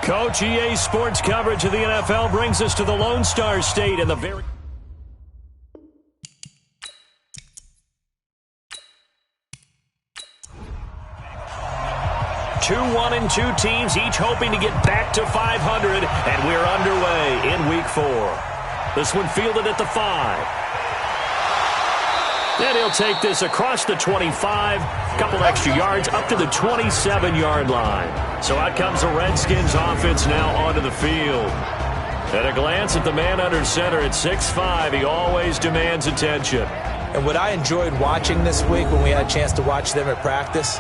Coach, EA Sports coverage of the NFL brings us to the Lone Star State in the very... Two 1-2 teams, each hoping to get back to 500, and we're underway in Week 4. This one fielded at the 5. Then he'll take this across the 25, couple extra yards, up to the 27-yard line. So out comes the Redskins offense now onto the field. At a glance at the man under center at 6'5", he always demands attention. And what I enjoyed watching this week when we had a chance to watch them at practice,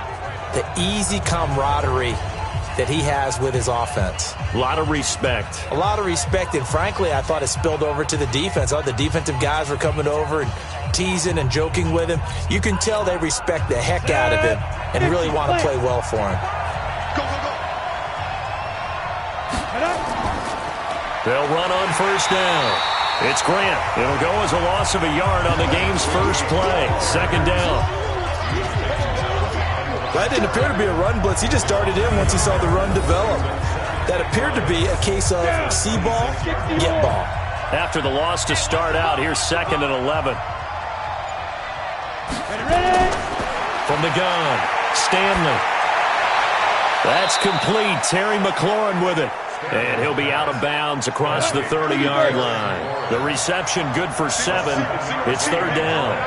the easy camaraderie that he has with his offense. A lot of respect. A lot of respect, and frankly, I thought it spilled over to the defense. All the defensive guys were coming over and teasing and joking with him. You can tell they respect the heck out of him and really want to play well for him. They'll run on first down. It's Grant. It'll go as a loss of a yard on the game's first play. Second down. That didn't appear to be a run blitz. He just darted in once he saw the run develop. That appeared to be a case of see ball, get ball. After the loss to start out, here's 2nd and 11. From the gun, Stanley. That's complete. Terry McLaurin with it. And he'll be out of bounds across the 30-yard line. The reception good for 7. It's 3rd down.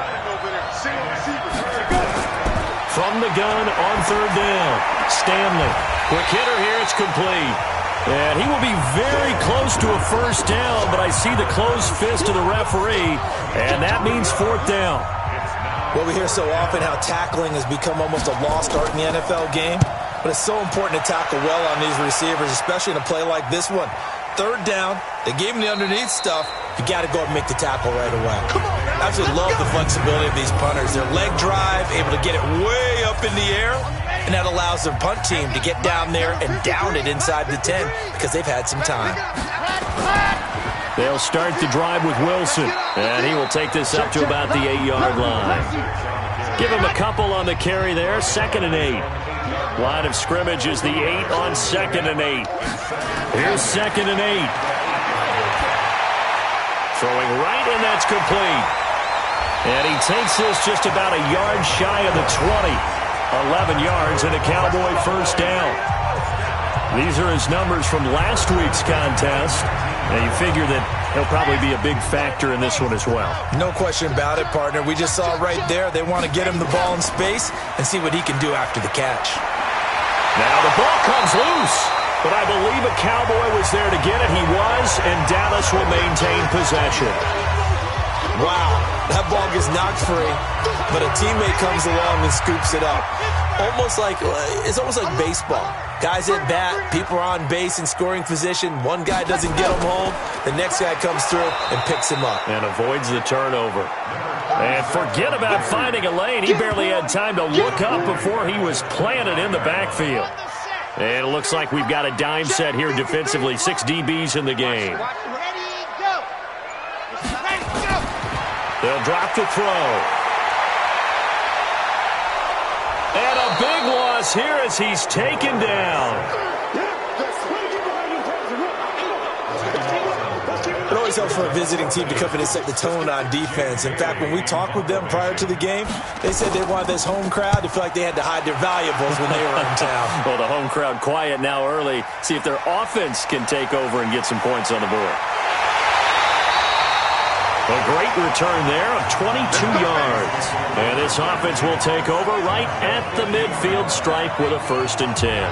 From the gun on 3rd down, Stanley. Quick hitter here, it's complete. And he will be very close to a first down, but I see the closed fist of the referee, and that means 4th down. Well, we hear so often how tackling has become almost a lost art in the NFL game, but it's so important to tackle well on these receivers, especially in a play like this one. 3rd down, they gave him the underneath stuff. You got to go and make the tackle right away. I absolutely love the flexibility of these punters. Their leg drive, able to get it way up in the air, and that allows their punt team to get down there and down it inside the 10 because they've had some time. They'll start the drive with Wilson, and he will take this up to about the 8-yard line. Give him a couple on the carry there, 2nd and 8. Line of scrimmage is the 8 on 2nd and 8. Here's 2nd and 8. Throwing right, and that's complete. And he takes this just about a yard shy of the 20. 11 yards and a Cowboy first down. These are his numbers from last week's contest. Now you figure that he'll probably be a big factor in this one as well. No question about it, partner. We just saw right there they want to get him the ball in space and see what he can do after the catch. Now the ball comes loose, but I believe a Cowboy was there to get it. He was, and Dallas will maintain possession. Wow, that ball gets knocked free, but a teammate comes along and scoops it up. It's almost like baseball. Guys at bat, people are on base in scoring position. One guy doesn't get him home, the next guy comes through and picks him up. And avoids the turnover. And forget about finding a lane. He barely had time to look up before he was planted in the backfield. And it looks like we've got a dime set here defensively. 6 DBs in the game. They'll drop to throw. And a big loss here as he's taken down. It always helps for a visiting team to come in and set the tone on defense. In fact, when we talked with them prior to the game, they said they wanted this home crowd to feel like they had to hide their valuables when they were in town. Well, the home crowd quiet now early. See if their offense can take over and get some points on the board. A great return there of 22 yards. And this offense will take over right at the midfield stripe with a 1st and 10.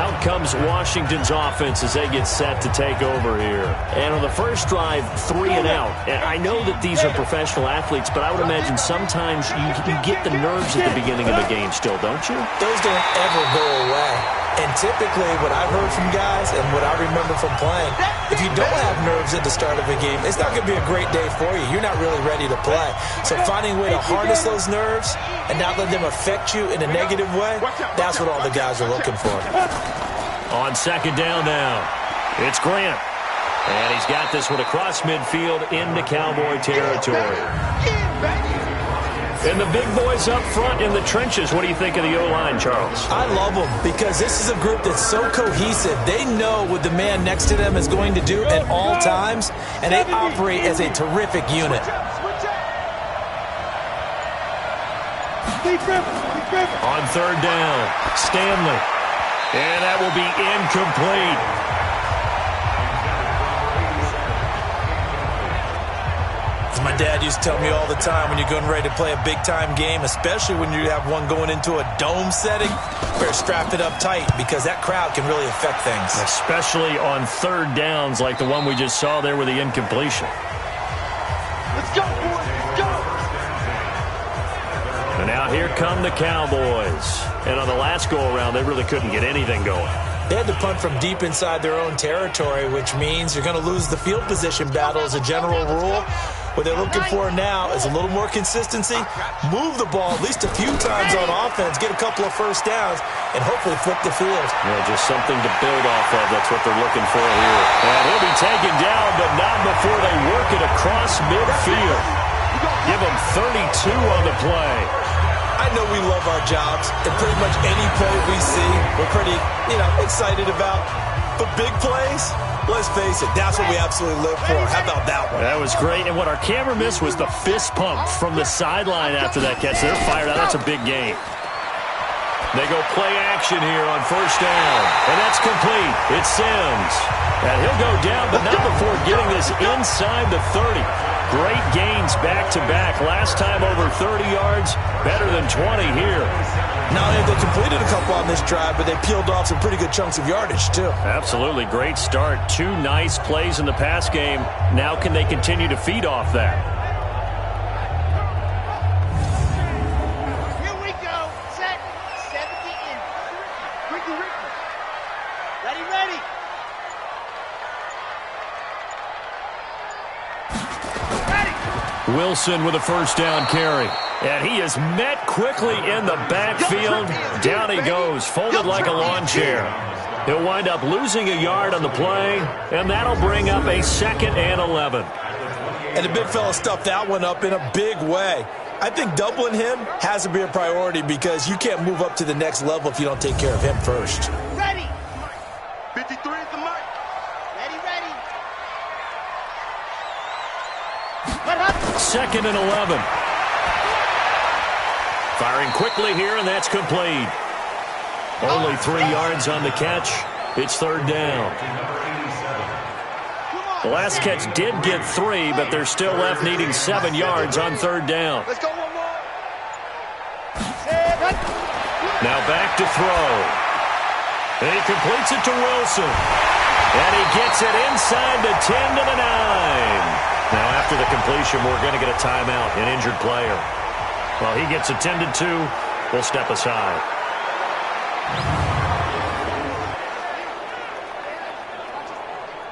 Out comes Washington's offense as they get set to take over here. And on the first drive, 3 and out. And I know that these are professional athletes, but I would imagine sometimes you get the nerves at the beginning of a game still, don't you? Those don't ever go away. And typically what I've heard from guys and what I remember from playing, if you don't have nerves at the start of a game, it's not going to be a great day for you. You're not really ready to play. So finding a way to harness those nerves and not let them affect you in a negative way, that's what all the guys are looking for. On 2nd down now, it's Grant. And he's got this one across midfield into Cowboy territory. And the big boys up front in the trenches, what do you think of the O-line, Charles? I love them because this is a group that's so cohesive. They know what the man next to them is going to do at all times, and they operate as a terrific unit. On third down, Stanley. And that will be incomplete. As my dad used to tell me all the time, when you're getting ready to play a big-time game, especially when you have one going into a dome setting, better strap it up tight because that crowd can really affect things. Especially on third downs like the one we just saw there with the incompletion. Let's go, boys. Let's go. And now here come the Cowboys. And on the last go-around, they really couldn't get anything going. They had to punt from deep inside their own territory, which means you're going to lose the field position battle as a general rule. What they're looking for now is a little more consistency, move the ball at least a few times on offense, get a couple of first downs, and hopefully flip the field. Yeah, just something to build off of. That's what they're looking for here. And he'll be taken down, but not before they work it across midfield. Give them 32 on the play. I know we love our jobs, and pretty much any play we see, we're pretty, excited about. But big plays, let's face it, that's what we absolutely live for. How about that one? That was great, and what our camera missed was the fist pump from the sideline after that catch. They're fired out. That's a big game. They go play action here on first down, and that's complete. It's Sims. And he'll go down, but not before getting this inside the 30. Great gains back-to-back. Last time over 30 yards, better than 20 here. Not only have they completed a couple on this drive, but they peeled off some pretty good chunks of yardage, too. Absolutely. Great start. 2 nice plays in the pass game. Now can they continue to feed off that? Here we go. Set. 70 in. Ricky. Ready. Wilson with a first down carry. And he is met quickly in the backfield. Down he goes, folded like a lawn chair. He'll wind up losing a yard on the play, and that'll bring up a 2nd and 11. And the big fella stuffed that one up in a big way. I think doubling him has to be a priority because you can't move up to the next level if you don't take care of him first. Ready. 53 is the mark. Ready. 2nd and 11. Firing quickly here, and that's complete. Only 3 yards on the catch. It's third down. The last catch did get 3, but they're still left needing 7 yards on third down. Let's go one more. Now back to throw. And he completes it to Wilson. And he gets it inside the 10 to the 9. Now after the completion, we're going to get a timeout, an injured player. While he gets attended to, we'll step aside.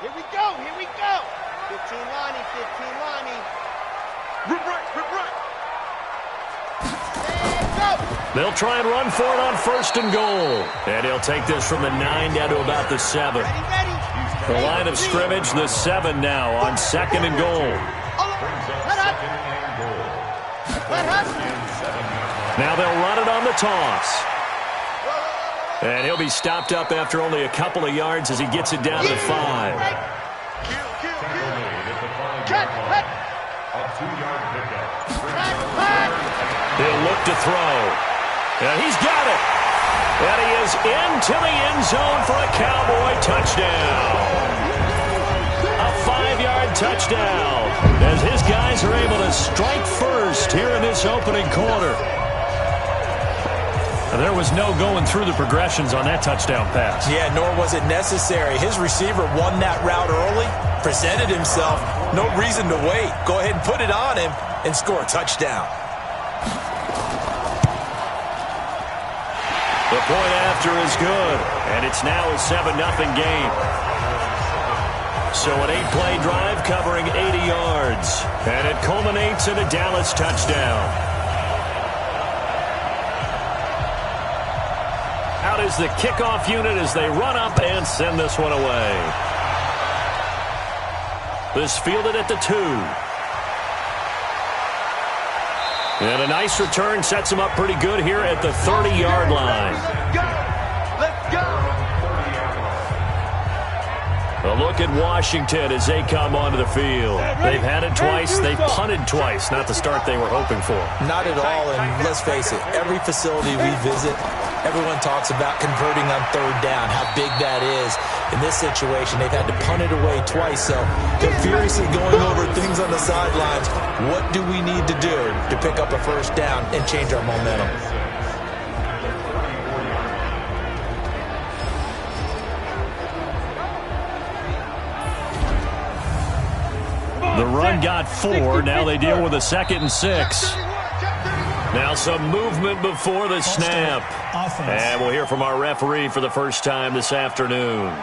Here we go. 15 Lonnie. Rip right. They'll try and run for it on 1st and goal. And he'll take this from the 9 down to about the 7. Ready. The line of scrimmage, the 7 now on 2nd and goal. Now they'll run it on the toss. And he'll be stopped up after only a couple of yards as he gets it down to the 5. He'll look to throw. And he's got it. And he is into the end zone for a Cowboy touchdown. A 5-yard touchdown as his guys are able to strike first here in this opening quarter. And there was no going through the progressions on that touchdown pass. Yeah, nor was it necessary. His receiver won that route early, presented himself. No reason to wait. Go ahead and put it on him and score a touchdown. The point after is good, and it's now a 7-0 game. So an 8-play drive covering 80 yards, and it culminates in a Dallas touchdown. Out is the kickoff unit as they run up and send this one away. This fielded at the 2. And a nice return sets him up pretty good here at the 30-yard line. Let's go. A look at Washington as they come onto the field. They've had it twice. They've punted twice. Not the start they were hoping for. Not at all, and let's face it, every facility we visit, everyone talks about converting on third down, how big that is. In this situation, they've had to punt it away twice, so they're furiously going over things on the sidelines. What do we need to do to pick up a first down and change our momentum? The run got 4. Now they deal with a 2nd and 6. Now some movement before the snap. And we'll hear from our referee for the first time this afternoon.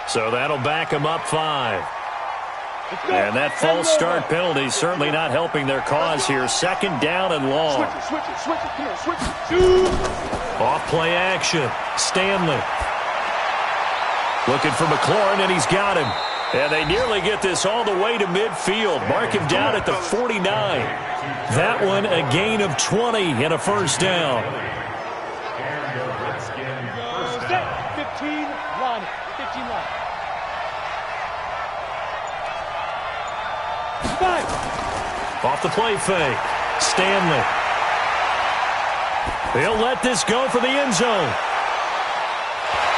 So that'll back them up 5. And that false start penalty certainly not helping their cause here. 2nd down and long. Off play action. Stanley. Looking for McLaurin, and he's got him. And they nearly get this all the way to midfield. Mark him down at the 49. That one a gain of 20 and a first down. 15 line. 15 line. 5. Off the play fake. Stanley. He'll let this go for the end zone.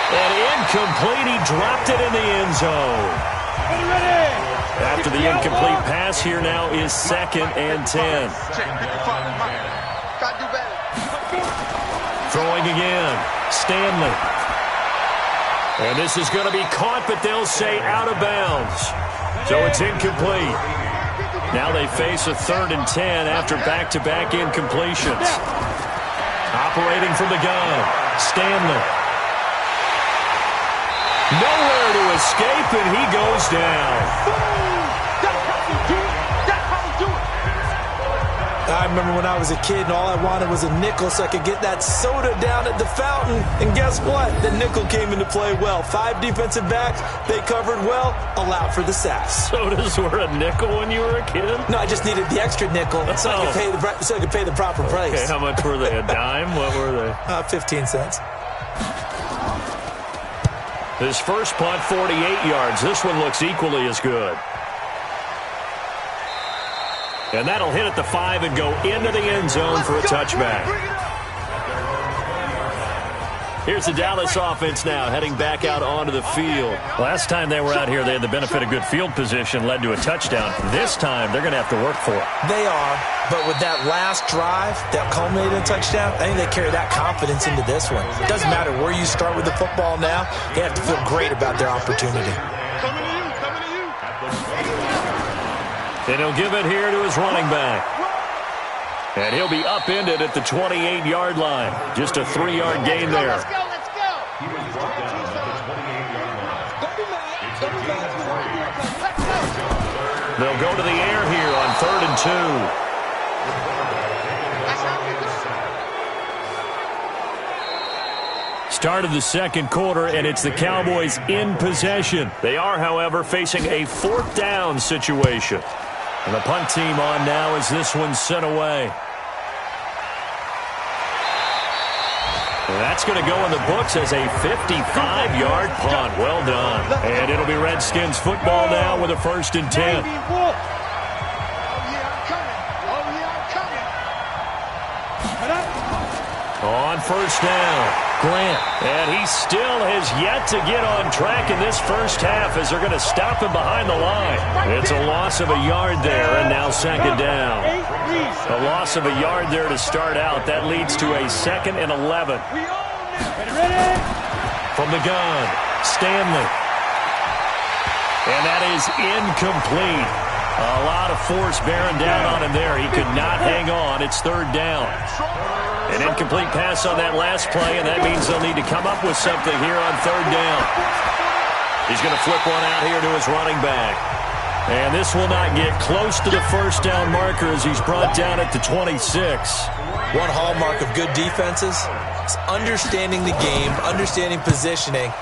And incomplete. He dropped it in the end zone. After the incomplete pass, here now is 2nd and 10. Throwing again. Stanley. And this is going to be caught, but they'll say out of bounds. So it's incomplete. Now they face a 3rd and 10 after back-to-back incompletions. Operating from the gun. Stanley. Nowhere to escape, and he goes down. I remember when I was a kid and all I wanted was a nickel so I could get that soda down at the fountain. And guess what? The nickel came into play well. 5 defensive backs, they covered well, allowed for the sacks. Sodas were a nickel when you were a kid? No, I just needed the extra nickel so I could pay the proper price. Okay, how much were they? A dime? What were they? 15 cents. His first punt, 48 yards. This one looks equally as good. And that'll hit at the 5 and go into the end zone for a touchback. Here's the Dallas offense now, heading back out onto the field. Last time they were out here, they had the benefit of good field position, led to a touchdown. This time, they're going to have to work for it. They are, but with that last drive that culminated in a touchdown, I think they carry that confidence into this one. It doesn't matter where you start with the football now. They have to feel great about their opportunity. And he'll give it here to his running back. And he'll be upended at the 28-yard line. Just a 3-yard gain there. Let's go. They'll go to the air here on 3rd and 2. Start of the second quarter, and it's the Cowboys in possession. They are, however, facing a 4th down situation. And the punt team on now as this one's sent away. And that's going to go in the books as a 55-yard punt. Well done. And it'll be Redskins football now with a 1st and 10. On 1st down, Grant. And he still has yet to get on track in this first half as they're going to stop him behind the line. It's a loss of a yard there, and now 2nd down. A loss of a yard there to start out. That leads to a 2nd and 11. From the gun, Stanley. And that is incomplete. A lot of force bearing down on him there. He could not hang on. It's 3rd down. An incomplete pass on that last play, and that means they'll need to come up with something here on 3rd down. He's going to flip one out here to his running back. And this will not get close to the 1st down marker as he's brought down at the 26. One hallmark of good defenses is understanding the game, understanding positioning,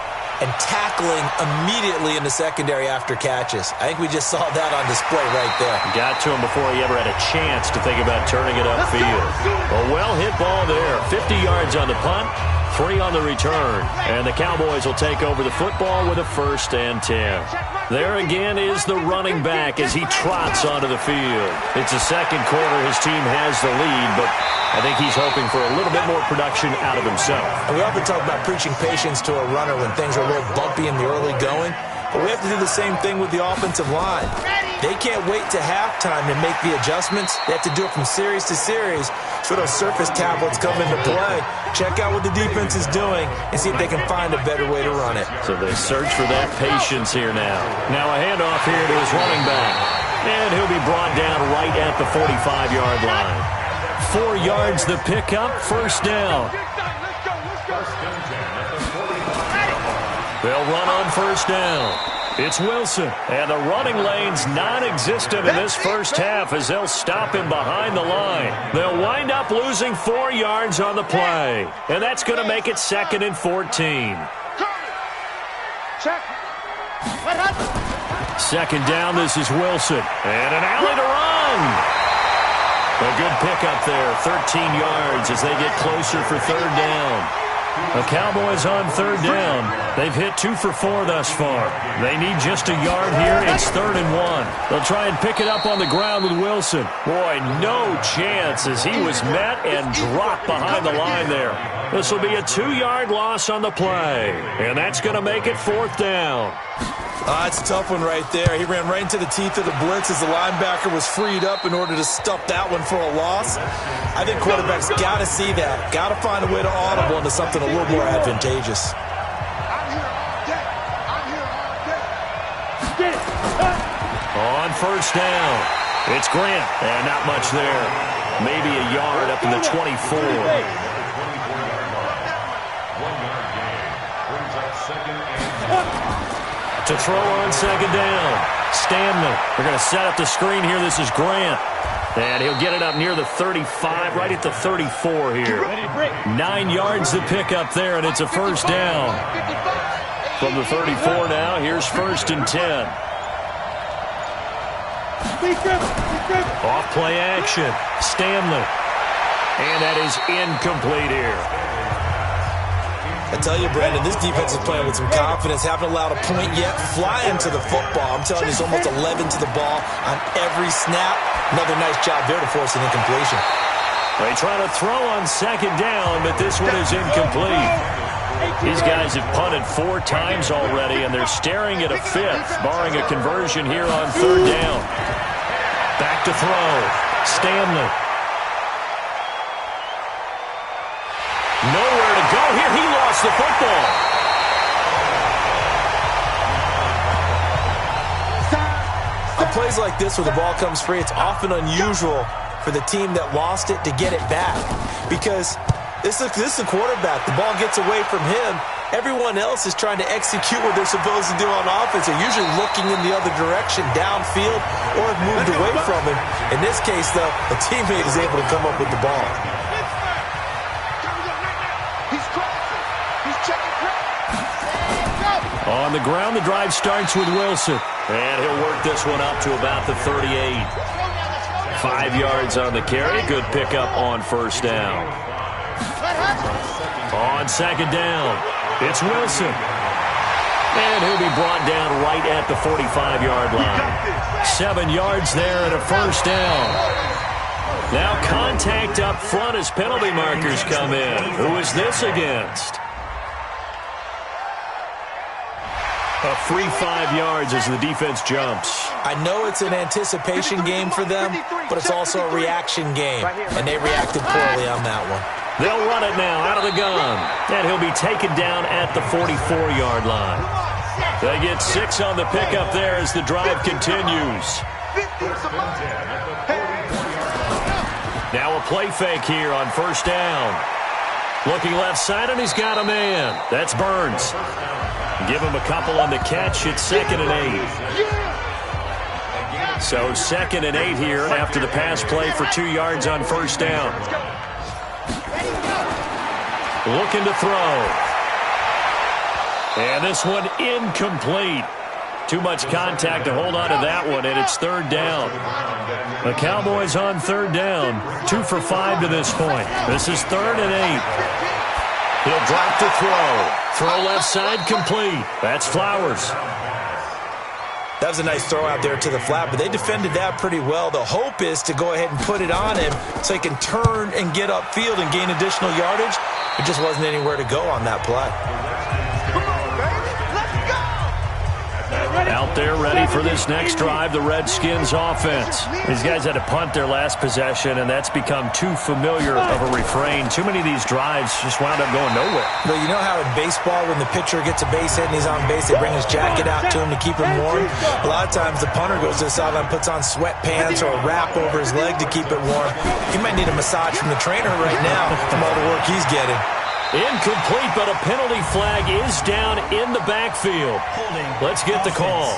and tackling immediately in the secondary after catches. I think we just saw that on display right there. Got to him before he ever had a chance to think about turning it upfield. A well-hit ball there. 50 yards on the punt, 3 on the return. And the Cowboys will take over the football with a 1st and 10. There again is the running back as he trots onto the field. It's the second quarter. His team has the lead, but I think he's hoping for a little bit more production out of himself. And we often talk about preaching patience to a runner when things are a little bumpy in the early going, but we have to do the same thing with the offensive line. They can't wait to halftime to make the adjustments. They have to do it from series to series so those surface tablets come into play. Check out what the defense is doing and see if they can find a better way to run it. So they search for that patience here now. Now a handoff here to his running back. And he'll be brought down right at the 45-yard line. 4 yards the pickup, 1st down. They'll run on 1st down. It's Wilson, and the running lane's non-existent in this first half as they'll stop him behind the line. They'll wind up losing 4 yards on the play, and that's going to make it 2nd and 14. Second down, this is Wilson, and an alley to run. A good pickup there, 13 yards as they get closer for 3rd down. The Cowboys on 3rd down. They've hit 2 for 4 thus far. They need just a yard here. It's 3rd and 1. They'll try and pick it up on the ground with Wilson. Boy, no chance as he was met and dropped behind the line there. This will be a 2-yard loss on the play, and that's going to make it 4th down. It's a tough one right there. He ran right into the teeth of the blitz as the linebacker was freed up in order to stuff that one for a loss. I think quarterbacks got to see that. Got to find a way to audible into something a little more advantageous. On 1st down, it's Grant. And not much there. Maybe a yard up in the 24. To throw on 2nd down. Stanley. They're going to set up the screen here. This is Grant. And he'll get it up near the 35, right at the 34 here. 9 yards to pick up there, and it's a 1st down. From the 34 now, here's 1st and 10. Off play action. Stanley. And that is incomplete here. I tell you, Brandon, this defense is playing with some confidence. Haven't allowed a point yet. Flying to the football. I'm telling you, it's almost 11 to the ball on every snap. Another nice job there to force an incompletion. They try to throw on 2nd down, but this one is incomplete. These guys have punted 4 times already, and they're staring at a 5th, barring a conversion here on 3rd down. Back to throw. Stanley. Nowhere to go here. He lost the football. On plays like this where the ball comes free, it's often unusual for the team that lost it to get it back. Because this is a quarterback. The ball gets away from him. Everyone else is trying to execute what they're supposed to do on offense. They're usually looking in the other direction, downfield, or have moved away from him. In this case, though, a teammate is able to come up with the ball. On the ground, the drive starts with Wilson. And he'll work this one up to about the 38. 5 yards on the carry. Good pickup on 1st down. On 2nd down, it's Wilson. And he'll be brought down right at the 45-yard line. 7 yards there and a 1st down. Now contact up front as penalty markers come in. Who is this against? A free 5 yards as the defense jumps. I know it's an anticipation game for them, but it's also a reaction game, and they reacted poorly on that one. They'll run it now out of the gun, and he'll be taken down at the 44-yard line. They get 6 on the pickup there as the drive continues. Now a play fake here on 1st down. Looking left side, and he's got a man. That's Burns. Give him a couple on the catch. It's 2nd and 8. So 2nd and 8 here after the pass play for 2 yards on 1st down. Looking to throw. And this one incomplete. Too much contact to hold on to that one, and it's third down. The Cowboys on third down, 2 for 5 to this point. This is 3rd and 8. He'll drop to throw. Throw left side complete. That's Flowers. That was a nice throw out there to the flat, but they defended that pretty well. The hope is to go ahead and put it on him so he can turn and get upfield and gain additional yardage. It just wasn't anywhere to go on that play. Out there ready for this next drive, the Redskins offense. These guys had to punt their last possession, and that's become too familiar of a refrain. Too many of these drives just wound up going nowhere. But you know how in baseball, when the pitcher gets a base hit and he's on base, they bring his jacket out to him to keep him warm? A lot of times the punter goes to the sideline, puts on sweatpants or a wrap over his leg to keep it warm. He might need a massage from the trainer right now from all the work he's getting. Incomplete, but a penalty flag is down in the backfield. Let's get the call.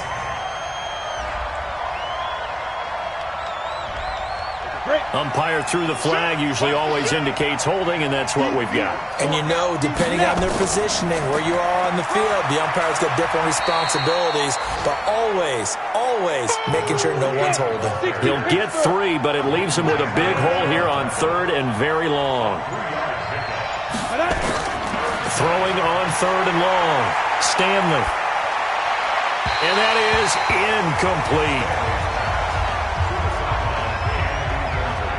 Umpire threw the flag, usually always indicates holding, and that's what we've got. And you know, depending on their positioning, where you are on the field, the umpire's got different responsibilities, but always making sure no one's holding. He'll get 3, but it leaves him with a big hole here on 3rd and very long. Throwing on 3rd and long. Stanley. And that is incomplete.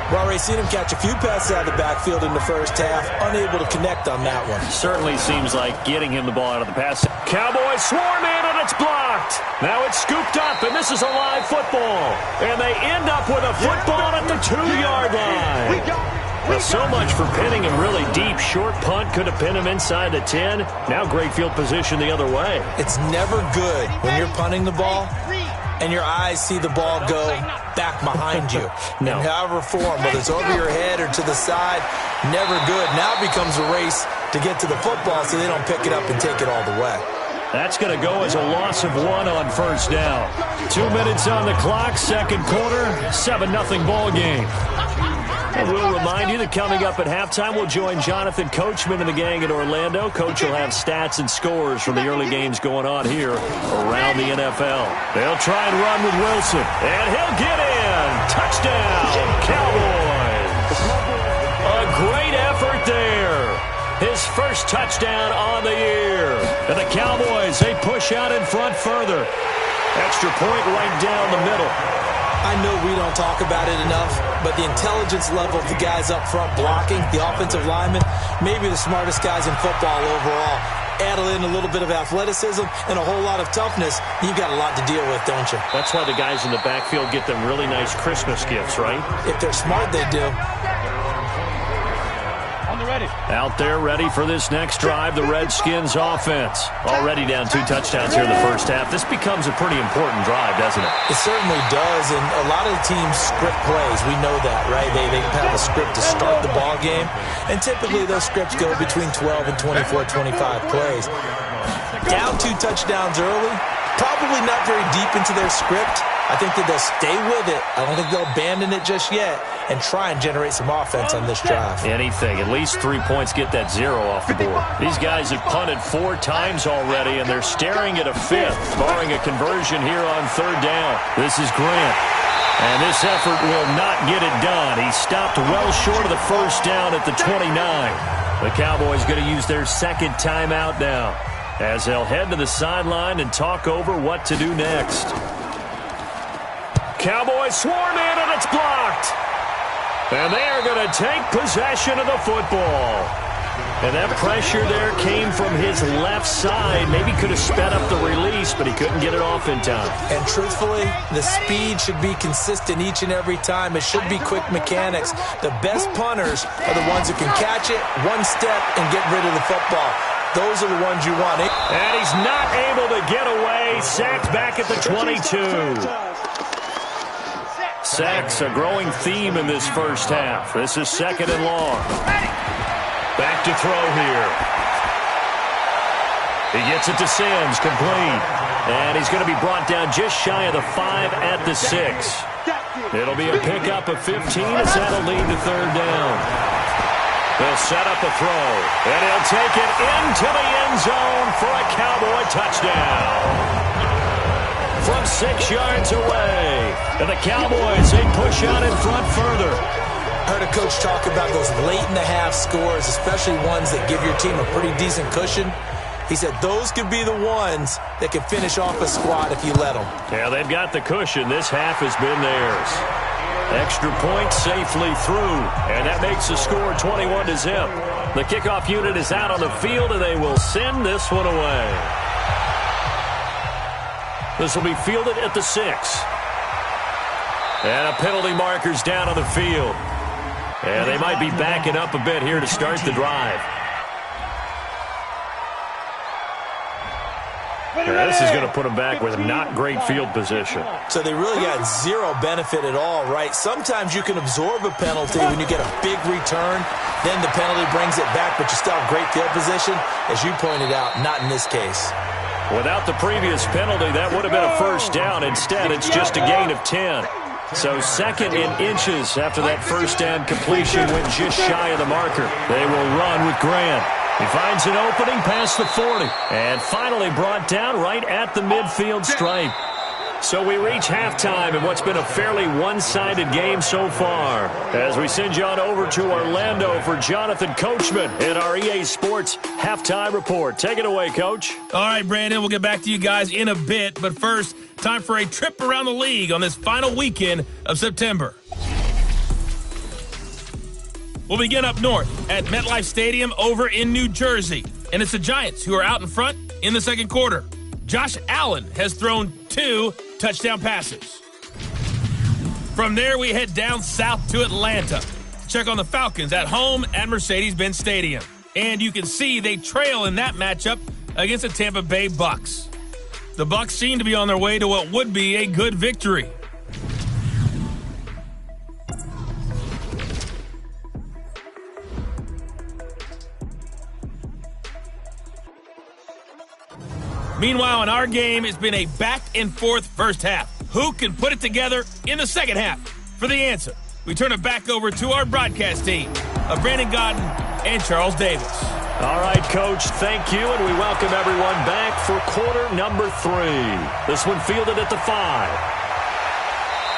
We've already seen him catch a few passes out of the backfield in the first half. Unable to connect on that one. Certainly seems like getting him the ball out of the pass. Cowboys swarm in, and it's blocked. Now it's scooped up, and this is a live football. And they end up with a football at the 2-yard line. Well, so much for pinning him really deep. Short punt could have pinned him inside the 10. Now great field position the other way. It's never good when you're punting the ball and your eyes see the ball go back behind you. No. In however form, whether it's over your head or to the side, never good. Now it becomes a race to get to the football so they don't pick it up and take it all the way. That's going to go as a loss of 1 on first down. 2 minutes on the clock, second quarter, 7-0 ball game. And we'll remind you that coming up at halftime, we'll join Jonathan Coachman and the gang in Orlando. Coach will have stats and scores from the early games going on here around the NFL. They'll try and run with Wilson, and he'll get in. Touchdown, Cowboys. A great effort there. His first touchdown on the year. And the Cowboys, they push out in front further. Extra point right down the middle. I know we don't talk about it enough, but the intelligence level of the guys up front blocking, the offensive linemen, maybe the smartest guys in football overall. Add in a little bit of athleticism and a whole lot of toughness, you've got a lot to deal with, don't you? That's why the guys in the backfield get them really nice Christmas gifts, right? If they're smart, they do. Out there ready for this next drive, the Redskins offense. Already down 2 touchdowns here in the first half. This becomes a pretty important drive, doesn't it? It certainly does, and a lot of the teams script plays. We know that, right? They have a script to start the ball game, and typically those scripts go between 12 and 24, 25 plays. Down 2 touchdowns early, probably not very deep into their script. I think that they'll stay with it. I don't think they'll abandon it just yet and try and generate some offense on this drive. Anything. At least 3 points, get that 0 off the board. These guys have punted 4 times already, and they're staring at a 5th, barring a conversion here on 3rd down. This is Grant. And this effort will not get it done. He stopped well short of the first down at the 29. The Cowboys going to use their second timeout now as they'll head to the sideline and talk over what to do next. Cowboys swarm in, and it's blocked. And they are going to take possession of the football. And that pressure there came from his left side. Maybe could have sped up the release, but he couldn't get it off in time. And truthfully, the speed should be consistent each and every time. It should be quick mechanics. The best punters are the ones who can catch it, one step, and get rid of the football. Those are the ones you want. And he's not able to get away. Sacked back at the 22. Sacks, a growing theme in this first half. This is 2nd and long. Back to throw here. He gets it to Sims, complete. And he's going to be brought down just shy of the 5 at the 6. It'll be a pickup of 15 as that'll lead to 3rd down. They'll set up a throw, and he'll take it into the end zone for a Cowboy touchdown. From 6 yards away, and the Cowboys, they push out in front further. I heard a coach talk about those late-in-the-half scores, especially ones that give your team a pretty decent cushion. He said those could be the ones that can finish off a squad if you let them. Yeah, they've got the cushion. This half has been theirs. Extra point safely through, and that makes the score 21-0. The kickoff unit is out on the field, and they will send this one away. This will be fielded at the 6. And a penalty marker's down on the field. And they might be backing up a bit here to start the drive. Yeah, this is going to put them back with not great field position. So they really got zero benefit at all, right? Sometimes you can absorb a penalty when you get a big return. Then the penalty brings it back, but you still have great field position. As you pointed out, not in this case. Without the previous penalty, that would have been a first down. Instead, it's just a gain of 10. So second in inches after that first down completion went just shy of the marker. They will run with Grant. He finds an opening past the 40. And finally brought down right at the midfield stripe. So we reach halftime in what's been a fairly one-sided game so far. As we send you on over to Orlando for Jonathan Coachman in our EA Sports Halftime Report. Take it away, Coach. All right, Brandon, we'll get back to you guys in a bit. But first, time for a trip around the league on this final weekend of September. We'll begin up north at MetLife Stadium over in New Jersey. And it's the Giants who are out in front in the second quarter. Josh Allen has thrown 2 touchdown passes. From there, we head down south to Atlanta to check on the Falcons at home at Mercedes-Benz Stadium. And you can see they trail in that matchup against the Tampa Bay Bucks. The Bucks seem to be on their way to what would be a good victory. Meanwhile, in our game, it's been a back-and-forth first half. Who can put it together in the second half? For the answer, we turn it back over to our broadcast team of Brandon Godden and Charles Davis. All right, Coach, thank you, and we welcome everyone back for quarter number 3. This one fielded at the 5.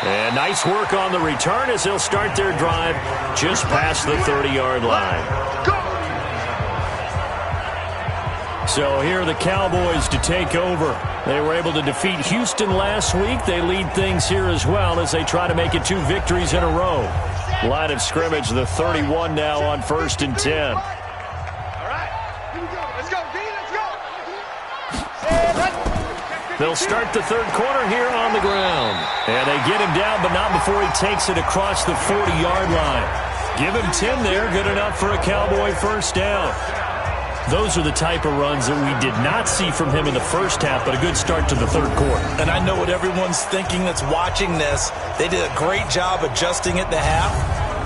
And nice work on the return as they'll start their drive just past the 30-yard line. So here are the Cowboys to take over. They were able to defeat Houston last week. They lead things here as well as they try to make it 2 victories in a row. Line of scrimmage, the 31 now on 1st and 10. All right, here we go. Let's go, D, let's go. They'll start the third quarter here on the ground. And they get him down, but not before he takes it across the 40-yard line. Give him 10 there, good enough for a Cowboy first down. Those are the type of runs that we did not see from him in the first half, but a good start to the third quarter. And I know what everyone's thinking that's watching this. They did a great job adjusting at the half.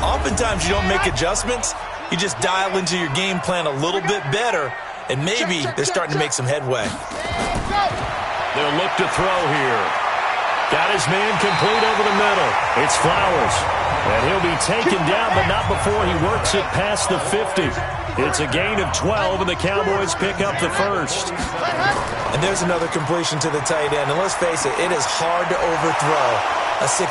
Oftentimes you don't make adjustments. You just dial into your game plan a little bit better, and maybe they're starting to make some headway. They'll look to throw here. Got his man complete over the middle. It's Flowers. And he'll be taken down, but not before he works it past the 50. It's a gain of 12, and the Cowboys pick up the first. And there's another completion to the tight end. And let's face it, it is hard to overthrow a 6'6"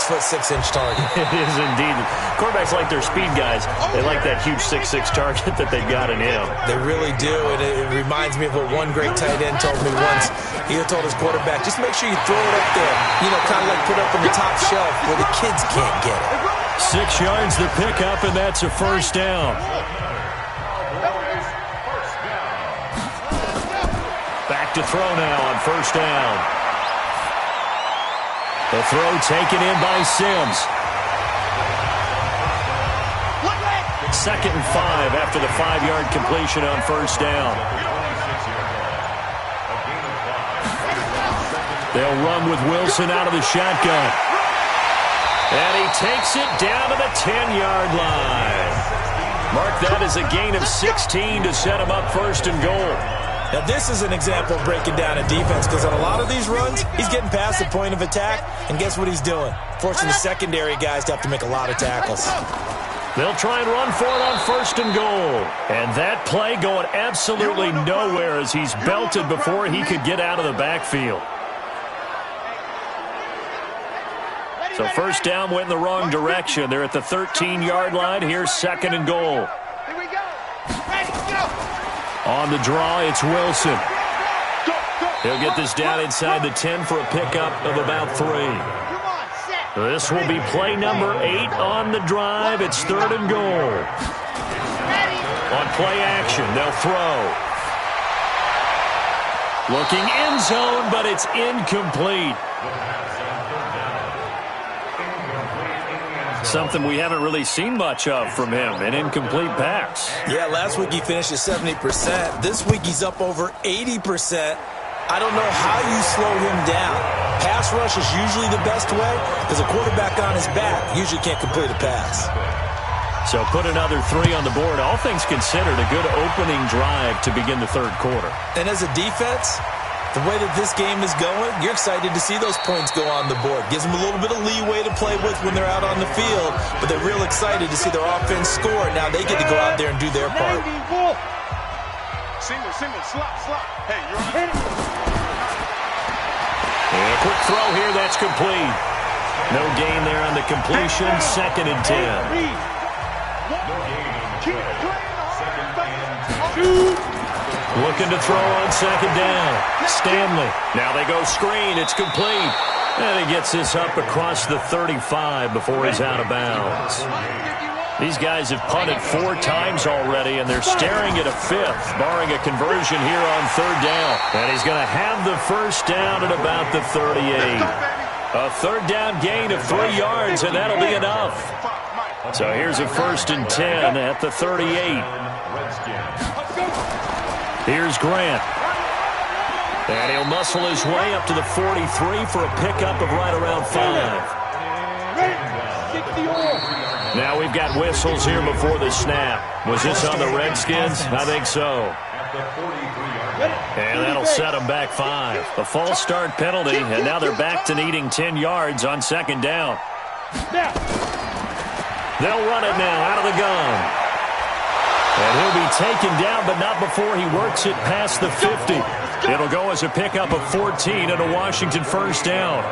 target. It is indeed. Quarterbacks like their speed guys. They like that huge 6'6" target that they've got in him. They really do, and it reminds me of what one great tight end told me once. He told his quarterback, just make sure you throw it up there. You know, kind of like put up on the top shelf where the kids can't get it. 6 yards the pickup, and that's a first down. Back to throw now on first down. The throw taken in by Sims. 2nd and 5 after the 5-yard completion on first down. They'll run with Wilson out of the shotgun. And he takes it down to the 10-yard line. Mark that as a gain of 16 to set him up 1st and goal. Now, this is an example of breaking down a defense, because on a lot of these runs, he's getting past the point of attack, and guess what he's doing? Forcing the secondary guys to have to make a lot of tackles. They'll try and run for it on 1st and goal. And that play going absolutely nowhere as he's belted before he could get out of the backfield. So 1st down went in the wrong direction. They're at the 13-yard line. Here's 2nd and goal. Here we go. Ready, go. On the draw, it's Wilson. He'll get this down inside the 10 for a pickup of about 3. This will be play number 8 on the drive. It's 3rd and goal. On play action, they'll throw. Looking end zone, but it's incomplete. Something we haven't really seen much of from him, an incomplete pass. Yeah, last week he finished at 70%. This week he's up over 80%. I don't know how you slow him down. Pass rush is usually the best way because a quarterback on his back usually can't complete a pass. So put another 3 on the board. All things considered, a good opening drive to begin the 3rd quarter. And as a defense, the way that this game is going, you're excited to see those points go on the board. Gives them a little bit of leeway to play with when they're out on the field, but they're real excited to see their offense score. Now they get to go out there and do their part. Single, slot. Hey, you're on. And a quick throw here, that's complete. No gain there on the completion, 2nd and 10. Looking to throw on 2nd down. Stanley. Now they go screen, it's complete. And he gets this up across the 35 before he's out of bounds. These guys have punted 4 times already, and they're staring at a 5th, barring a conversion here on 3rd down. And he's going to have the 1st down at about the 38. A 3rd down gain of 3 yards, and that'll be enough. So here's a 1st and 10 at the 38. Here's Grant. And he'll muscle his way up to the 43 for a pickup of right around 5. Now we've got whistles here before the snap. Was this on the Redskins? I think so. And that'll set them back 5. A false start penalty, and now they're back to needing 10 yards on 2nd down. They'll run it now out of the gun. And he'll be taken down, but not before he works it past the 50. It'll go as a pickup of 14 and a Washington 1st down.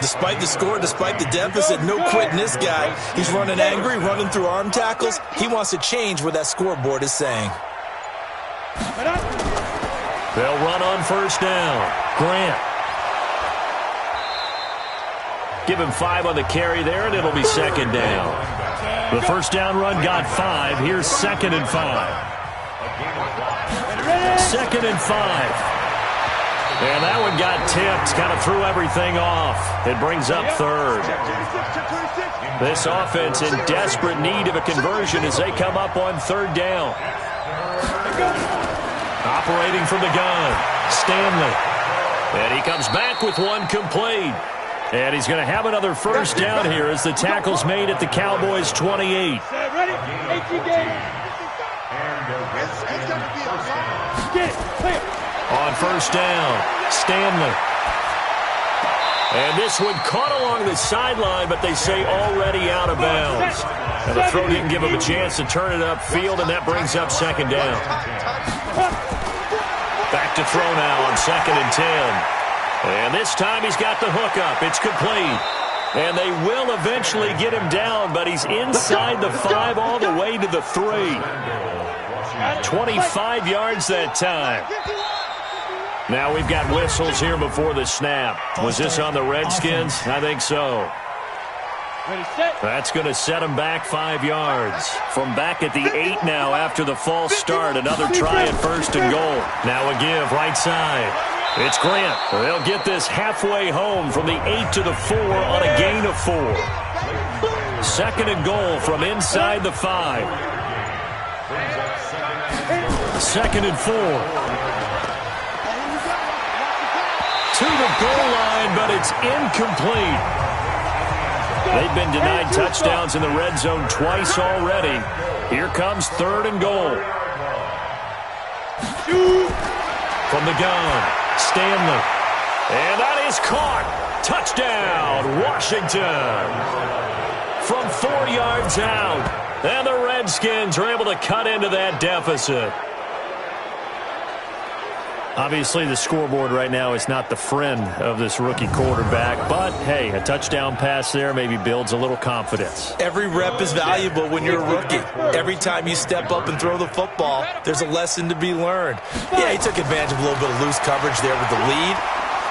Despite the score, despite the deficit, no quitting this guy. He's running angry, running through arm tackles. He wants to change what that scoreboard is saying. They'll run on 1st down. Grant. Give him 5 on the carry there, and it'll be 2nd down. The 1st down run got 5. Here's 2nd and 5. 2nd and 5. And that one got tipped, kind of threw everything off. It brings up 3rd. This offense in desperate need of a conversion as they come up on 3rd down. Operating from the gun, Stanley. And he comes back with one complete. And he's going to have another 1st down here as the tackle's made at the Cowboys 28. Ready? 18 games. Get it. Clear. On 1st down, Stanley. And this one caught along the sideline, but they say already out of bounds. And the throw didn't give him a chance to turn it upfield, and that brings up 2nd down. Back to throw now on 2nd and 10. And this time he's got the hookup. It's complete. And they will eventually get him down, but he's inside the 5 all the way to the 3. 25 yards that time. Now we've got whistles here before the snap. Was this on the Redskins? I think so. That's going to set them back 5 yards. From back at the 8 now after the false start. Another try at 1st and goal. Now a give right side. It's Grant. They'll get this halfway home from the 8 to the 4 on a gain of 4. 2nd and goal from inside the 5. 2nd and 4. To the goal line, but it's incomplete. They've been denied touchdowns in the red zone twice already. Here comes 3rd and goal. From the gun, Stanley. And that is caught. Touchdown, Washington. From 4 yards out. And the Redskins are able to cut into that deficit. Obviously, the scoreboard right now is not the friend of this rookie quarterback. But, hey, a touchdown pass there maybe builds a little confidence. Every rep is valuable when you're a rookie. Every time you step up and throw the football, there's a lesson to be learned. Yeah, he took advantage of a little bit of loose coverage there with the lead.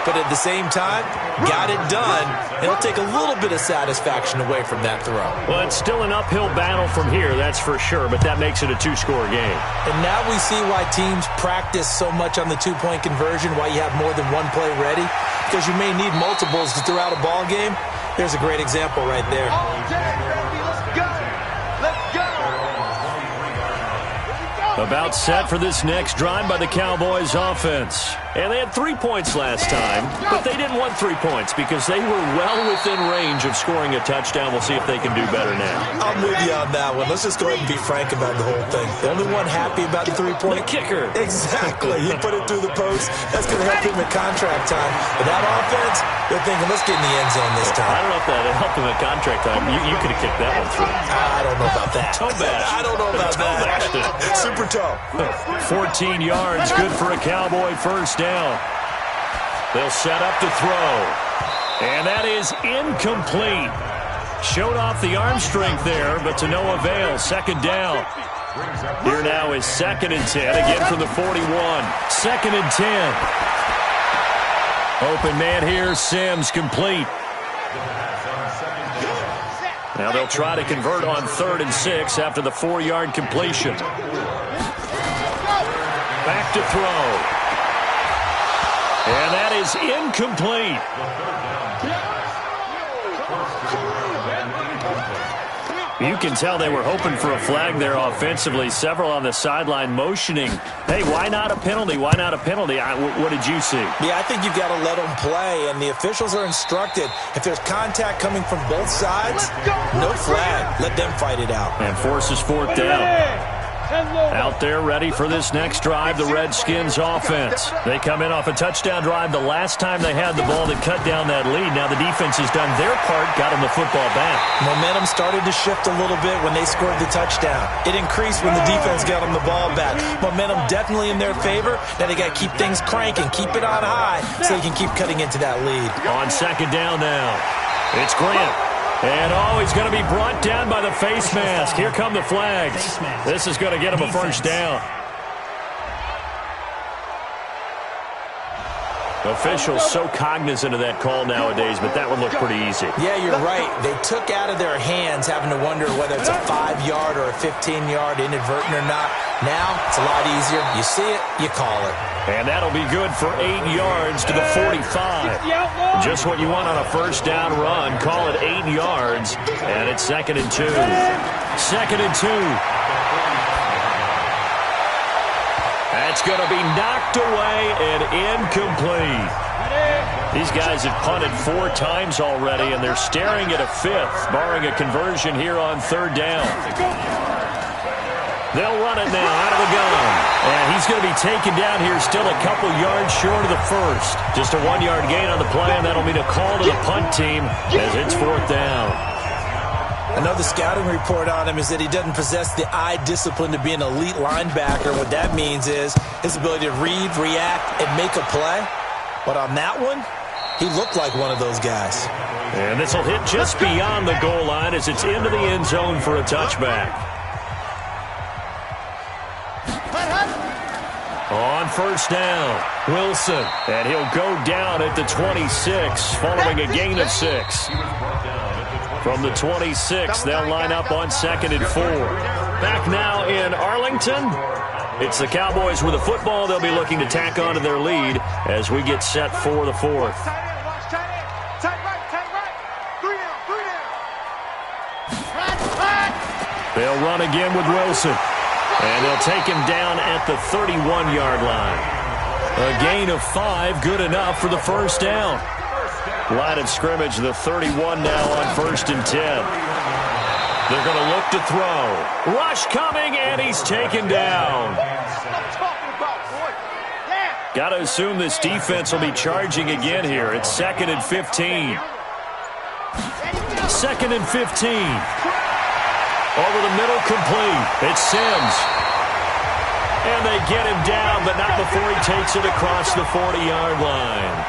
But at the same time, got it done. He'll take a little bit of satisfaction away from that throw. Well, it's still an uphill battle from here, that's for sure, but that makes it a two-score game. And now we see why teams practice so much on the two-point conversion, why you have more than one play ready, because you may need multiples to throw out a ball game. There's a great example right there. Let's go. Let's go. About set for this next drive by the Cowboys offense. And they had 3 points last time, but they didn't want 3 points because they were well within range of scoring a touchdown. We'll see if they can do better now. I'm with you on that one. Let's just go ahead and be frank about the whole thing. The only one happy about the 3-point? The kicker. Exactly. He put it through the post. That's going to help him at contract time. But that offense, they're thinking, let's get in the end zone this time. I don't know if that helped him at contract time. You could have kicked that one through. I don't know about that. Toe bash. I don't know about that. Super toe. 14 yards, good for a Cowboy first down. They'll set up to throw. And that is incomplete. Showed off the arm strength there, but to no avail. Second down. Here now is 2nd and 10, again from the 41. 2nd and 10. Open man here, Sims, complete. Now they'll try to convert on 3rd and 6 after the 4-yard completion. Back to throw. And that is incomplete. You can tell they were hoping for a flag there offensively. Several on the sideline motioning. Hey, why not a penalty? Why not a penalty? What did you see? Yeah, I think you've got to let them play, and the officials are instructed. If there's contact coming from both sides, no flag. Let them fight it out. And forces 4th down. Out there ready for this next drive, the Redskins offense. They come in off a touchdown drive the last time they had the ball that cut down that lead. Now the defense has done their part, got them the football back. Momentum started to shift a little bit when they scored the touchdown. It increased when the defense got them the ball back. Momentum definitely in their favor. Now they got to keep things cranking, keep it on high so they can keep cutting into that lead. On 2nd down now, it's Grant. And, he's going to be brought down by the face mask. Here come the flags. This is going to get him a first down. Officials so cognizant of that call nowadays, but that one looked pretty easy. Yeah, you're right. They took out of their hands having to wonder whether it's a 5-yard or a 15-yard inadvertent or not. Now, it's a lot easier. You see it, you call it. And that'll be good for 8 yards to the 45. Just what you want on a first down run. Call it 8 yards, and it's 2nd and 2. 2nd and 2. That's going to be knocked away and incomplete. These guys have punted 4 times already, and they're staring at a 5th, barring a conversion here on 3rd down. They'll run it now out of the gun. And he's going to be taken down here still a couple yards short of the first. Just a 1-yard gain on the play, and that'll mean a call to the punt team as it's 4th down. Another scouting report on him is that he doesn't possess the eye discipline to be an elite linebacker. What that means is his ability to read, react, and make a play. But on that one, he looked like one of those guys. And this will hit just beyond the goal line as it's into the end zone for a touchback. On first down, Wilson. And he'll go down at the 26 following a gain of 6. From the 26, they'll line up on 2nd and 4. Back now in Arlington. It's the Cowboys with the football. They'll be looking to tack on to their lead as we get set for the 4th. They'll run again with Wilson. And they'll take him down at the 31-yard line. A gain of 5, good enough for the first down. Line of scrimmage, the 31 now on 1st and 10. They're going to look to throw. Rush coming, and he's taken down. Got to assume this defense will be charging again here. It's 2nd and 15. 2nd and 15. Over the middle, complete. It's Sims. And they get him down, but not before he takes it across the 40-yard line.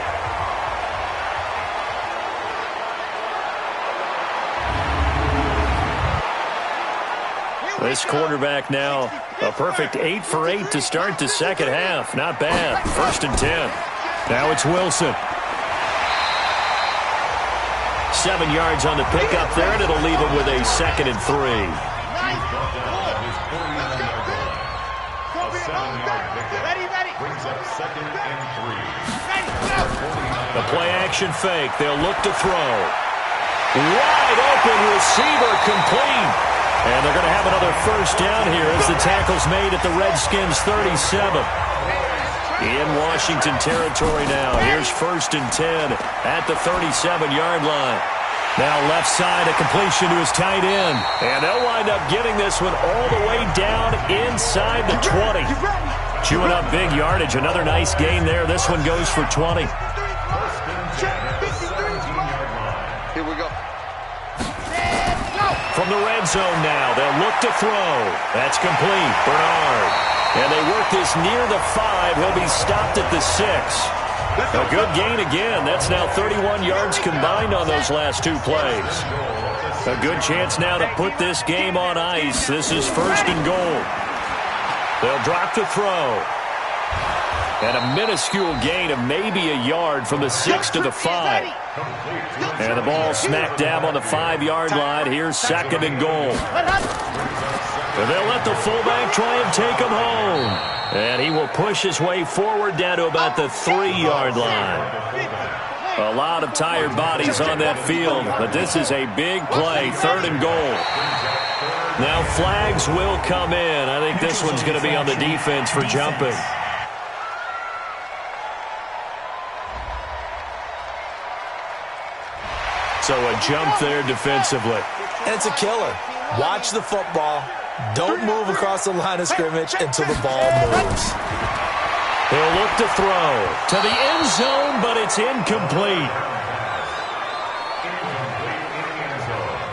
This quarterback now, a perfect 8 for 8 to start the second half. Not bad. 1st and 10. Now it's Wilson. 7 yards on the pickup there, and it'll leave him with a 2nd and 3. The play action fake. They'll look to throw. Wide open receiver, complete. And they're going to have another 1st down here as the tackle's made at the Redskins 37. In Washington territory now. Here's 1st and 10 at the 37-yard line. Now left side, a completion to his tight end. And they'll wind up getting this one all the way down inside the 20. Chewing up big yardage. Another nice gain there. This one goes for 20. Here we go. From the red zone now, they'll look to throw. That's complete. Bernard. And they work this near the 5. He'll be stopped at the 6. A good gain again. That's now 31 yards combined on those last 2 plays. A good chance now to put this game on ice. This is 1st and goal. They'll drop the throw. And a minuscule gain of maybe a yard from the 6 to the 5. And the ball smack dab on the 5-yard line. Here's 2nd and goal. And they'll let the fullback try and take him home. And he will push his way forward down to about the 3-yard line. A lot of tired bodies on that field, but this is a big play. 3rd and goal. Now flags will come in. I think this one's going to be on the defense for jumping. So a jump there defensively. And it's a killer. Watch the football. Don't move across the line of scrimmage until the ball moves. He'll look to throw to the end zone, but it's incomplete.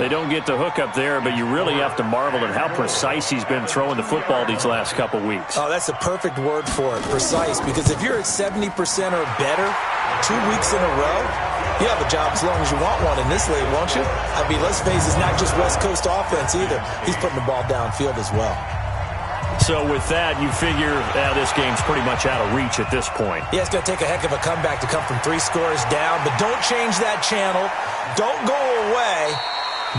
They don't get the hook up there, but you really have to marvel at how precise he's been throwing the football these last couple weeks. Oh, that's a perfect word for it, precise, because if you're at 70% or better 2 weeks in a row, you have a job as long as you want one in this league, won't you? I mean, let's face it, it's not just West Coast offense either. He's putting the ball downfield as well. So with that, you figure this game's pretty much out of reach at this point. Yeah, it's going to take a heck of a comeback to come from 3 scores down, but don't change that channel. Don't go away.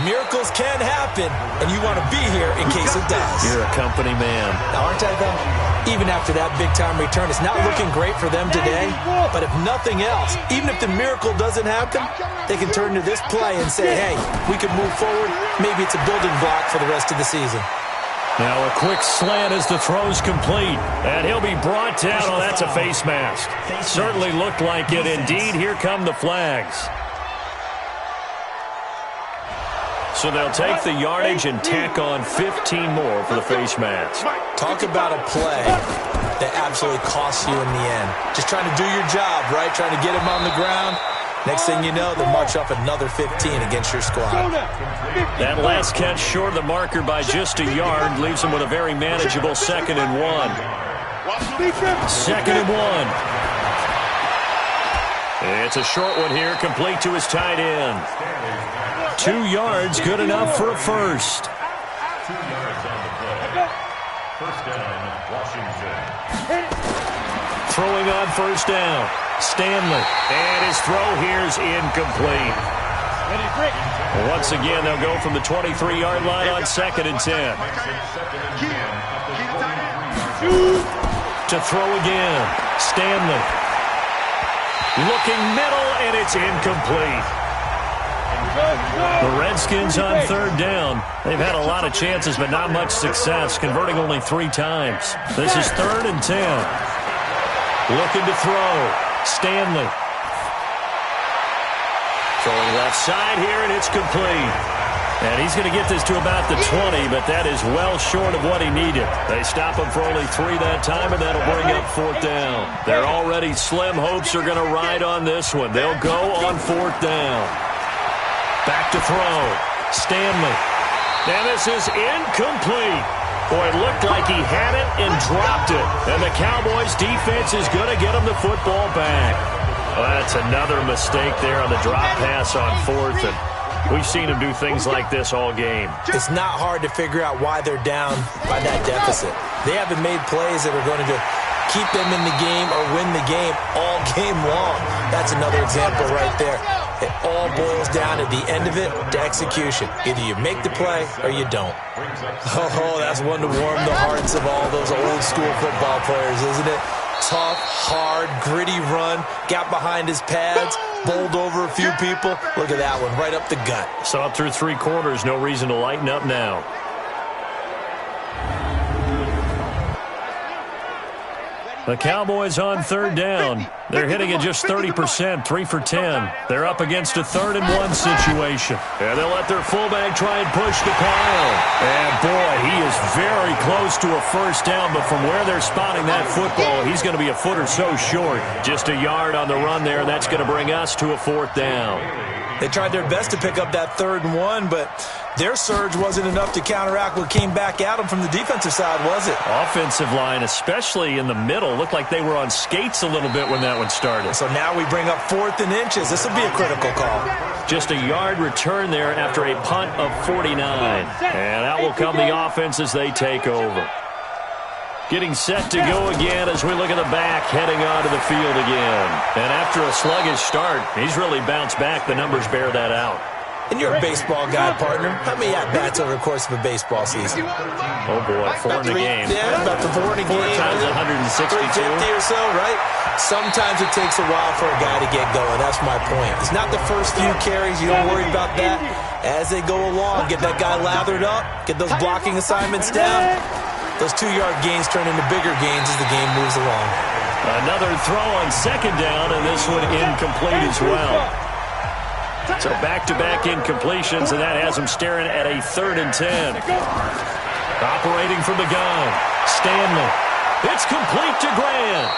Miracles can happen, and you want to be here in case it does. You're a company man. Now, aren't I, though? Even after that big-time return, it's not looking great for them today. But if nothing else, even if the miracle doesn't happen, they can turn to this play and say, hey, we can move forward. Maybe it's a building block for the rest of the season. Now a quick slant as the throw's complete. And he'll be brought down. Oh, that's a face mask. Certainly looked like it. Indeed, here come the flags. So they'll take the yardage and tack on 15 more for the face mask. Talk about a play that absolutely costs you in the end. Just trying to do your job, right? Trying to get him on the ground. Next thing you know, they'll march off another 15 against your squad. That last catch short of the marker by just a yard leaves him with a very manageable 2nd and 1. 2nd and 1. It's a short one here, complete to his tight end. 2 yards, good enough for a first. 2 yards on the play. 1st down, Washington. Throwing on 1st down. Stanley. And his throw here's incomplete. Once again, they'll go from the 23-yard line on 2nd and 10. To throw again. Stanley. Looking middle, and it's incomplete. The Redskins on 3rd down. They've had a lot of chances, but not much success, converting only 3 times. This is 3rd and 10. Looking to throw. Stanley. Throwing left side here, and it's complete. And he's going to get this to about the 20, but that is well short of what he needed. They stop him for only 3 that time, and that'll bring up 4th down. Their already slim hopes are going to ride on this one. They'll go on 4th down. Back to throw. Stanley. And this is incomplete. Boy, it looked like he had it and dropped it. And the Cowboys' defense is going to get him the football back. Well, that's another mistake there on the drop pass on fourth. And we've seen him do things like this all game. It's not hard to figure out why they're down by that deficit. They haven't made plays that are going to keep them in the game or win the game all game long. That's another example right there. It all boils down at the end of it to execution. Either you make the play or you don't. Oh, that's one to warm the hearts of all those old school football players, isn't it? Tough, hard, gritty run, got behind his pads, bowled over a few people. Look at that one, right up the gut. So up through 3 quarters, no reason to lighten up now. The Cowboys on 3rd down. They're hitting at just 30%, 3 for 10. They're up against a 3rd and 1 situation. And they'll let their fullback try and push the pile. And boy, he is very close to a first down, but from where they're spotting that football, he's going to be a foot or so short. Just a yard on the run there, and that's going to bring us to a 4th down. They tried their best to pick up that 3rd and 1, but their surge wasn't enough to counteract what came back at them from the defensive side, was it? Offensive line, especially in the middle, looked like they were on skates a little bit when that one started. So now we bring up 4th and inches. This will be a critical call. Just a yard return there after a punt of 49. And out will come the offense as they take over. Getting set to go again as we look at the back, heading onto the field again. And after a sluggish start, he's really bounced back. The numbers bear that out. And you're a baseball guy, partner. How many at-bats over the course of a baseball season? Oh, boy, 4 in a game. Yeah, about the 4 in a game. 4 times 162. 350 or so, right? Sometimes it takes a while for a guy to get going. That's my point. It's not the first few carries. You don't worry about that. As they go along, get that guy lathered up, get those blocking assignments down. Those 2-yard gains turn into bigger gains as the game moves along. Another throw on 2nd down, and this one incomplete as well. So back-to-back incompletions, and that has him staring at a 3rd and 10. Operating from the gun, Stanley. It's complete to Grant.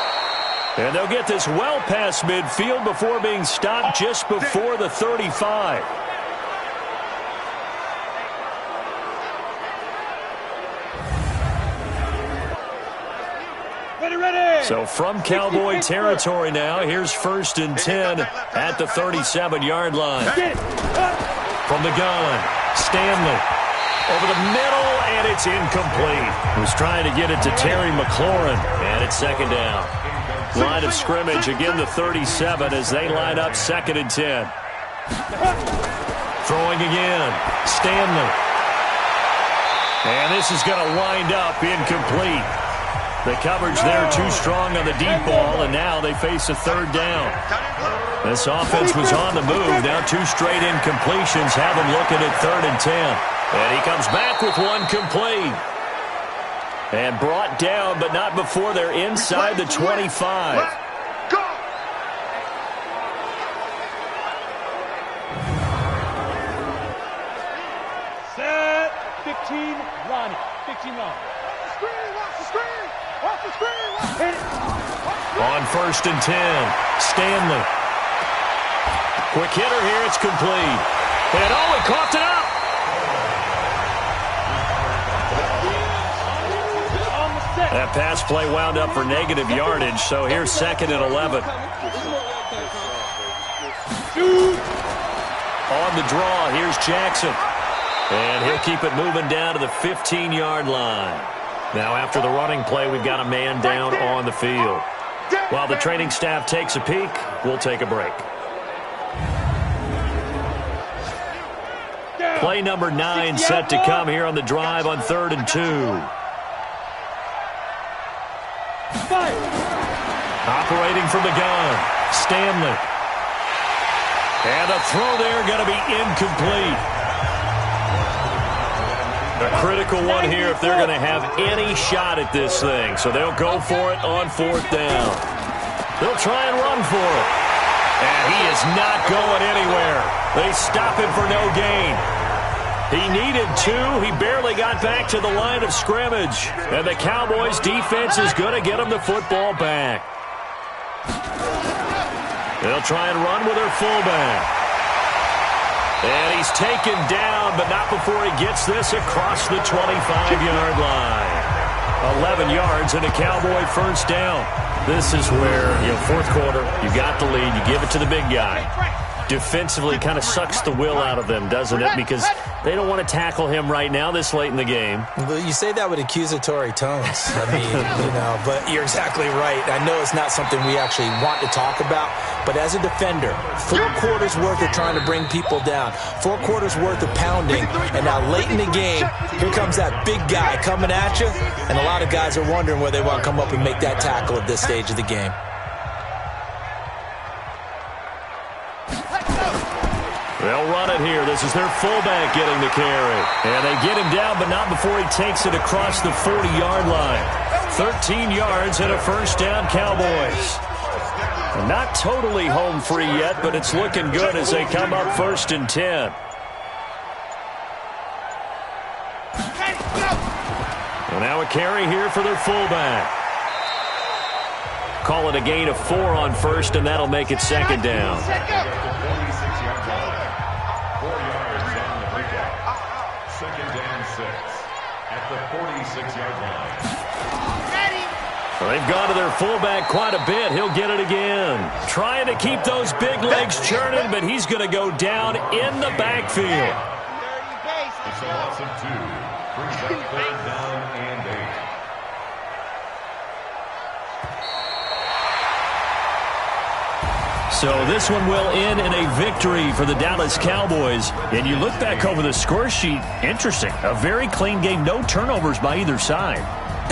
And they'll get this well past midfield before being stopped just before the 35. So from Cowboy territory now, here's 1st and 10 at the 37-yard line. From the gun, Stanley. Over the middle, and it's incomplete. Was trying to get it to Terry McLaurin, and it's 2nd down. Line of scrimmage, again the 37 as they line up 2nd and 10. Throwing again, Stanley. And this is going to wind up incomplete. The coverage there too strong on the deep ball, and now they face a 3rd down. This offense was on the move. Now 2 straight incompletions have them looking at 3rd and 10. And he comes back with one complete. And brought down, but not before they're inside the 25. Set. 15, Ronnie. 15, Ronnie. Watch the screen. Watch the screen. Hit it. On 1st and 10, Stanley. Quick hitter here, it's complete. And oh, he coughed it up. That pass play wound up for negative yardage, so here's 2nd and 11. On the draw, here's Jackson. And he'll keep it moving down to the 15-yard line. Now after the running play, we've got a man down on the field. While the training staff takes a peek, we'll take a break. Play number 9 set to come here on the drive on 3rd and 2. Operating from the gun, Stanley. And a throw there going to be incomplete. A critical one here if they're going to have any shot at this thing. So they'll go for it on 4th down. They'll try and run for it. And he is not going anywhere. They stop him for no gain. He needed 2. He barely got back to the line of scrimmage. And the Cowboys defense is going to get him the football back. They'll try and run with their fullback. And he's taken down, but not before he gets this across the 25-yard line. 11 yards and a Cowboy first down. This is where, fourth quarter, you got the lead, you give it to the big guy. Defensively kind of sucks the will out of them, doesn't it? Because they don't want to tackle him right now this late in the game. Well, you say that with accusatory tones. I mean, but you're exactly right. I know it's not something we actually want to talk about, but as a defender, 4 quarters worth of trying to bring people down, 4 quarters worth of pounding, and now late in the game, here comes that big guy coming at you, and a lot of guys are wondering where they want to come up and make that tackle at this stage of the game. They'll run it here. This is their fullback getting the carry. And they get him down, but not before he takes it across the 40-yard line. 13 yards and a first down, Cowboys. Not totally home free yet, but it's looking good as they come up 1st and 10. And now a carry here for their fullback. Call it a gain of 4 on 1st, and that'll make it 2nd down. 4 yards on the breakout. 2nd down 6 at the 46-yard line. Well, they've gone to their fullback quite a bit. He'll get it again. Trying to keep those big legs churning, but he's going to go down in the backfield. It's a loss of 2. Brings up 3rd down and 8. So this one will end in a victory for the Dallas Cowboys. And you look back over the score sheet, interesting. A very clean game, no turnovers by either side.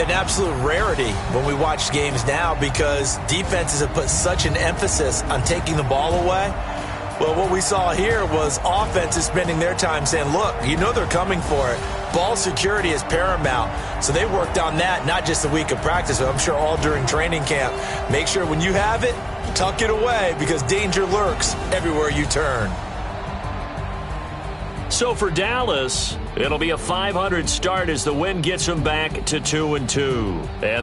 An absolute rarity when we watch games now because defenses have put such an emphasis on taking the ball away. Well, what we saw here was offenses spending their time saying, look, they're coming for it. Ball security is paramount. So they worked on that, not just a week of practice, but I'm sure all during training camp. Make sure when you have it, tuck it away because danger lurks everywhere you turn. So for Dallas, it'll be a .500 start as the win gets them back to 2-2. And